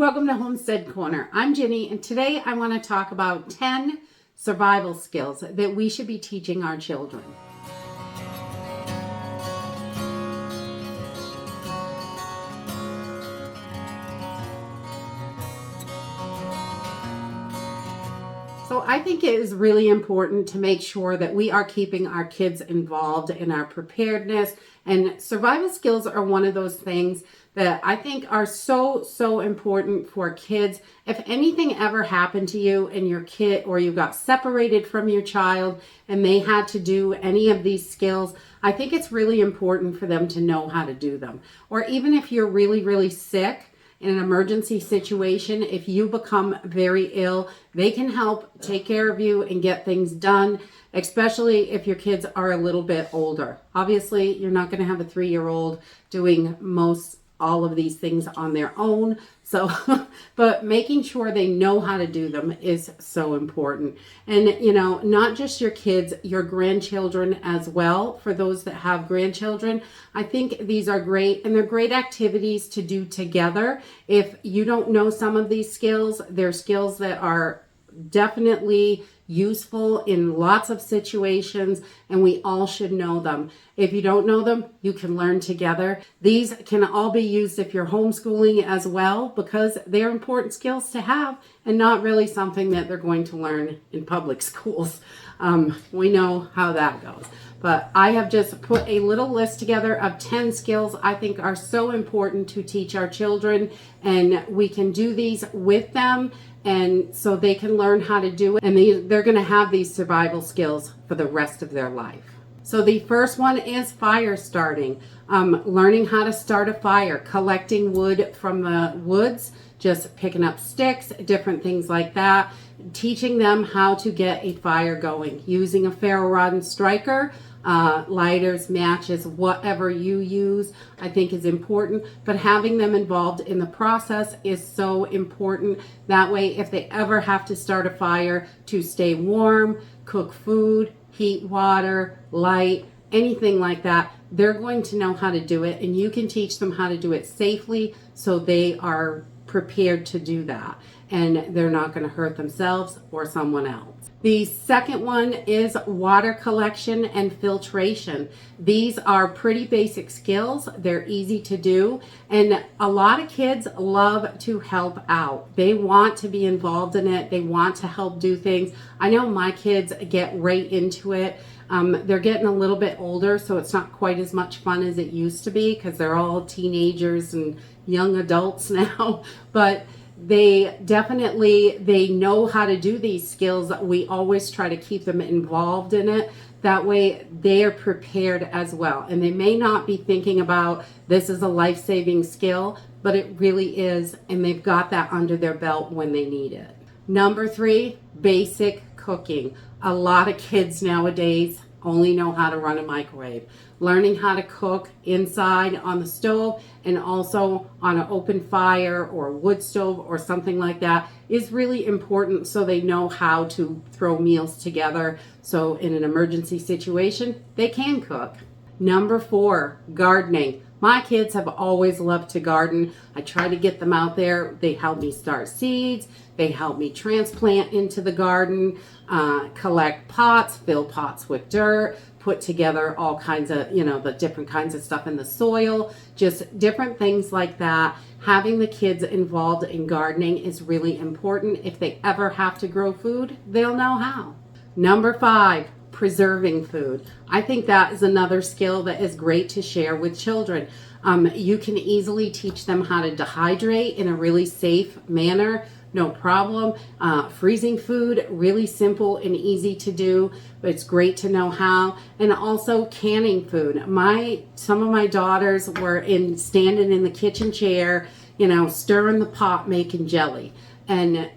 welcome to Homestead Corner. I'm Ginny, and today I want to talk about 10 survival skills that we should be teaching our children. So I think it is really important to make sure that we are keeping our kids involved in our preparedness, and survival skills are one of those things that I think are so important for kids. If anything ever happened to you and your kid, or you got separated from your child and they had to do any of these skills, I think it's really important for them to know how to do them. Or even if you're really sick, in an emergency situation, if you become very ill, they can help take care of you and get things done, especially if your kids are a little bit older. Obviously, you're not going to have a 3-year-old doing all of these things on their own. So, but making sure they know how to do them is so important. And, not just your kids, your grandchildren as well. For those that have grandchildren, I think these are great, and they're great activities to do together. If you don't know some of these skills, they're skills that are definitely useful in lots of situations, and we all should know them. If you don't know them, you can learn together. These can all be used if you're homeschooling as well, because they're important skills to have and not really something that they're going to learn in public schools. We know how that goes. But I have just put a little list together of 10 skills I think are so important to teach our children, and we can do these with them, and so they can learn how to do it, and they're going to have these survival skills for the rest of their life. So the first one is fire starting. Learning how to start a fire, collecting wood from the woods, just picking up sticks, different things like that. Teaching them how to get a fire going, using a ferro rod and striker, lighters, matches, whatever you use, I think is important. But having them involved in the process is so important. That way, if they ever have to start a fire to stay warm, cook food, heat water, light, anything like that, they're going to know how to do it, and you can teach them how to do it safely so they are prepared to do that, and they're not going to hurt themselves or someone else. The second one is water collection and filtration. These are pretty basic skills. They're easy to do, and a lot of kids love to help out. They want to be involved in it. They want to help do things. I know my kids get right into it. They're getting a little bit older, so it's not quite as much fun as it used to be because they're all teenagers and young adults now, but they know how to do these skills. We always try to keep them involved in it. That way they're prepared as well. And they may not be thinking about this is a life-saving skill, but it really is. And they've got that under their belt when they need it. Number 3, basic cooking. A lot of kids nowadays only know how to run a microwave. Learning how to cook inside on the stove and also on an open fire or a wood stove or something like that is really important, so they know how to throw meals together. So in an emergency situation, they can cook. Number 4, gardening. My kids have always loved to garden. I try to get them out there. They help me start seeds. They help me transplant into the garden, collect pots, fill pots with dirt, put together all kinds of, the different kinds of stuff in the soil, just different things like that. Having the kids involved in gardening is really important. If they ever have to grow food, they'll know how. Number 5, preserving food. I think that is another skill that is great to share with children. You can easily teach them how to dehydrate in a really safe manner. No problem. Freezing food, really simple and easy to do, but it's great to know how. And also canning food. Some of my daughters were standing in the kitchen chair, stirring the pot, making jelly. And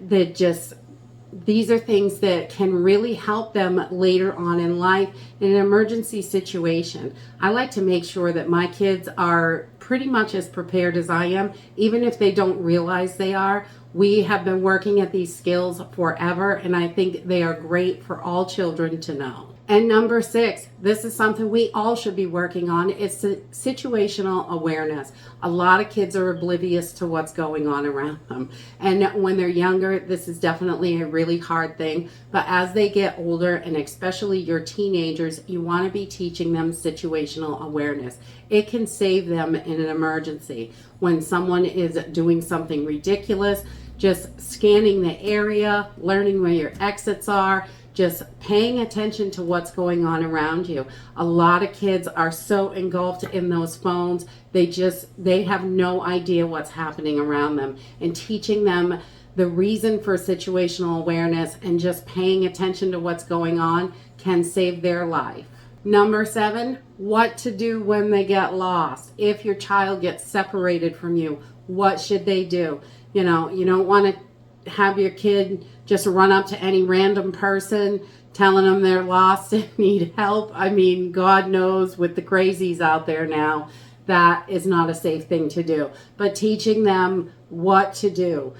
these are things that can really help them later on in life in an emergency situation. I like to make sure that my kids are pretty much as prepared as I am, even if they don't realize they are. We have been working at these skills forever, and I think they are great for all children to know. And number 6, this is something we all should be working on. It's situational awareness. A lot of kids are oblivious to what's going on around them. And when they're younger, this is definitely a really hard thing. But as they get older, and especially your teenagers, you want to be teaching them situational awareness. It can save them in an emergency. When someone is doing something ridiculous, just scanning the area, learning where your exits are, just paying attention to what's going on around you. A lot of kids are so engulfed in those phones, they have no idea what's happening around them. And teaching them the reason for situational awareness and just paying attention to what's going on can save their life. Number 7, what to do when they get lost. If your child gets separated from you, what should they do? You don't want to have your kid just run up to any random person telling them they're lost and need help. I mean, God knows with the crazies out there now, that is not a safe thing to do. But teaching them what to do,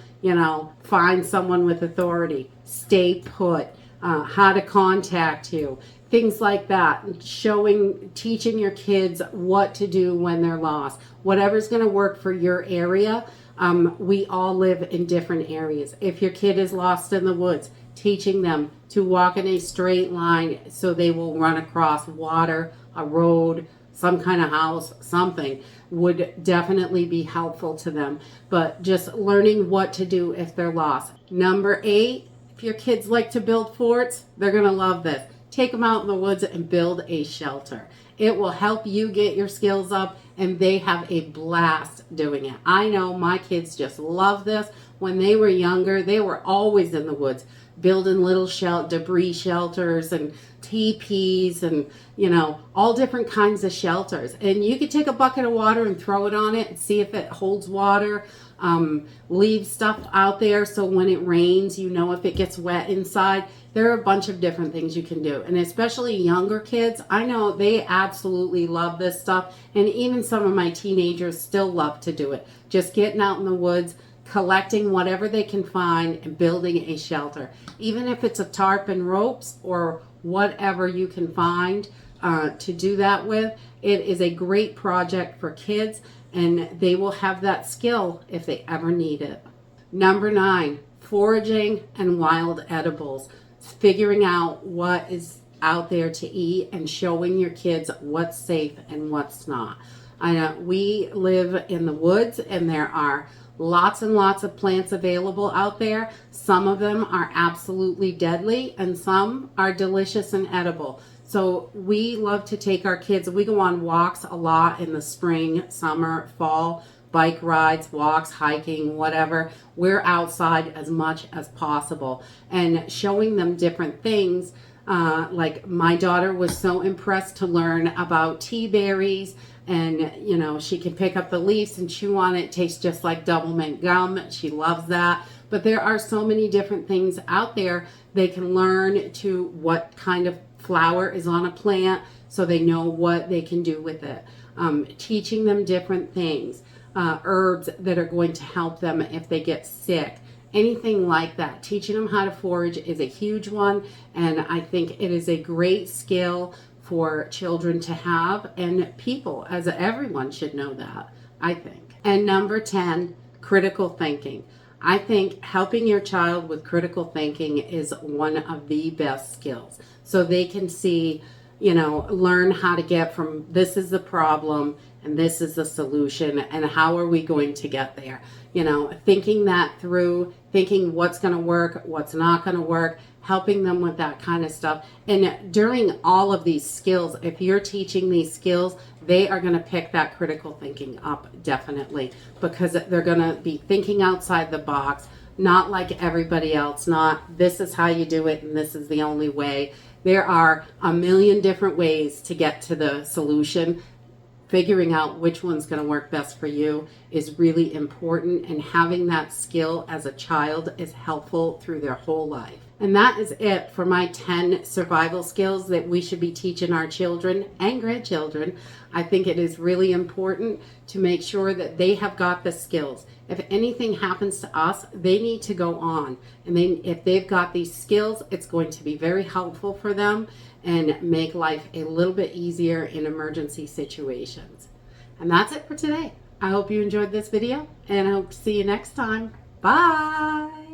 find someone with authority, stay put, how to contact you, things like that. Teaching your kids what to do when they're lost. Whatever's going to work for your area. We all live in different areas. If your kid is lost in the woods, teaching them to walk in a straight line so they will run across water, a road, some kind of house, something would definitely be helpful to them. But just learning what to do if they're lost. Number 8, if your kids like to build forts, they're going to love this. Take them out in the woods and build a shelter. It will help you get your skills up, and they have a blast doing it. I know my kids just love this. When they were younger, they were always in the woods building little debris shelters and teepees and, all different kinds of shelters. And you could take a bucket of water and throw it on it and see if it holds water. Leave stuff out there so when it rains, if it gets wet inside. There are a bunch of different things you can do. And especially younger kids, I know they absolutely love this stuff. And even some of my teenagers still love to do it. Just getting out in the woods, collecting whatever they can find and building a shelter. Even if it's a tarp and ropes or whatever you can find to do that with, it is a great project for kids, and they will have that skill if they ever need it. Number 9, foraging and wild edibles. Figuring out what is out there to eat and showing your kids what's safe and what's not. We live in the woods, and there are lots and lots of plants available out there. Some of them are absolutely deadly, and some are delicious and edible. So we love to take our kids. We go on walks a lot in the spring, summer, fall, bike rides, walks, hiking, whatever. We're outside as much as possible and showing them different things. Like my daughter was so impressed to learn about tea berries, and she can pick up the leaves and chew on it. It tastes just like double mint gum. She loves that. But there are so many different things out there. They can learn to what kind of flower is on a plant so they know what they can do with it. Teaching them different things. Herbs that are going to help them if they get sick, anything like that. Teaching them how to forage is a huge one, and I think it is a great skill for children to have, and people, as everyone should know that, I think. And number 10, critical thinking. I think helping your child with critical thinking is one of the best skills, so they can see, learn how to get from this is the problem and this is the solution, and how are we going to get there? Thinking that through, thinking what's going to work, what's not going to work, helping them with that kind of stuff. And during all of these skills, if you're teaching these skills, they are going to pick that critical thinking up definitely, because they're going to be thinking outside the box, not like everybody else, not this is how you do it and this is the only way. There are a million different ways to get to the solution. Figuring out which one's going to work best for you is really important, and having that skill as a child is helpful through their whole life. And that is it for my 10 survival skills that we should be teaching our children and grandchildren. I think it is really important to make sure that they have got the skills. If anything happens to us, they need to go on. And if they've got these skills, it's going to be very helpful for them and make life a little bit easier in emergency situations. And that's it for today. I hope you enjoyed this video, and I hope to see you next time. Bye!